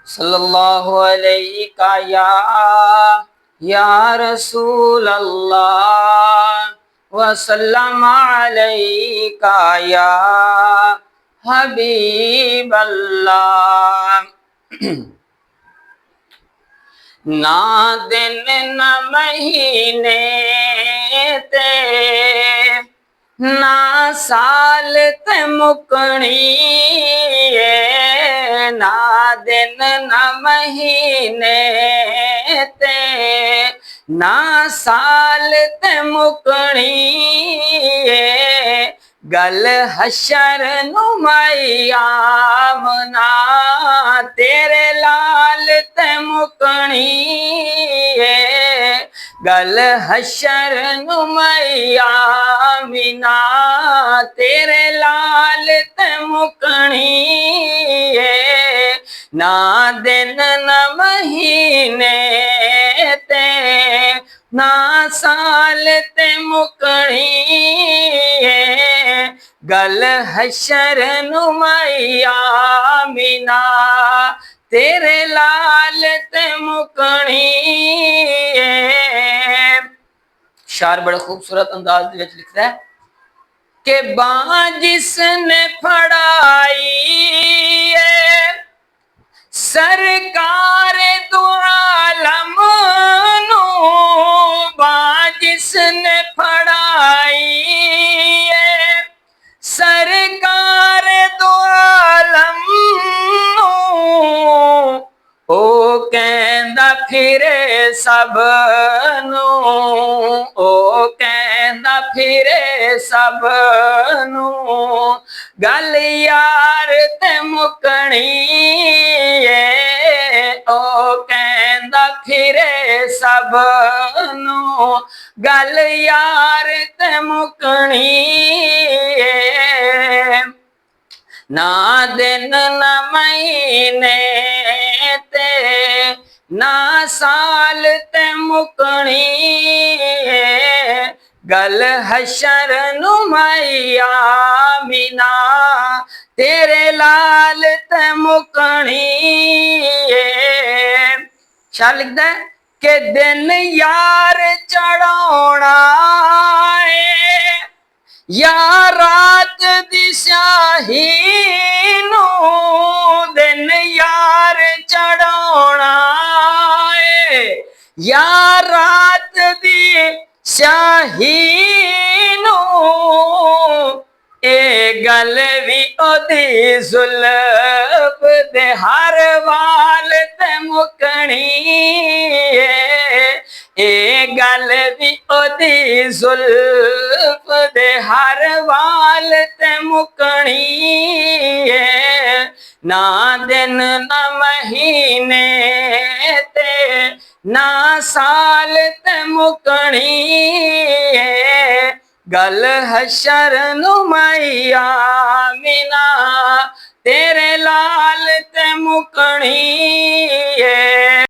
सल्लल्लाहु अलैहि या रसूल अल्लाह वसल्लम अलैका या हबीब अल्लाह। ना दिन न महीने ते ना साल ते मुकनी है, ना दिन न महीने ते ना साल ते मुकनी है। गल हशर नुमयामना तेरे लाल ते मुकनी है। गल हशर नुमयामिना तेरे लाल ते मुकनी है। ना दिन न महीने ते ना साल ते मुकनी है। गल हशर नुमयामिना तेरे लाल ते मुकनी है। शार बड़ा खूबसूरत अंदाज लिखता है कि बां जिसने फड़ाई है सरकार दो आलम नू, बां जिसने फड़ाई है सरकार दो आलम नू, ओ कहंदा फिरे सब नू, ओ कहंदा फिरे सब नू। गल यार ते मुकनी है, ओ कहंदा फिरे सब नू। गल यार ते मुकनी है। ना दिन न महीने ते ना साल ते मुकनी है। गल हशर नुमयामिना तेरे लाल ते मुकनी है। शार लिखता है कि दिन यार चढ़ाना है या रात दी स्याही नू, दिन यार चढ़ाना है या रात दी स्याही नू। ए गल भी ओदी जुल्फ दे हर वाल ते मुकनी है। ए गल भी ओदी जुल्फ दे हर वाल ते मुकनी है। ना दिन न महीने ते ना साल ते मुकनी है। गल हशर नुमयामिना तेरे लाल ते मुकनी है।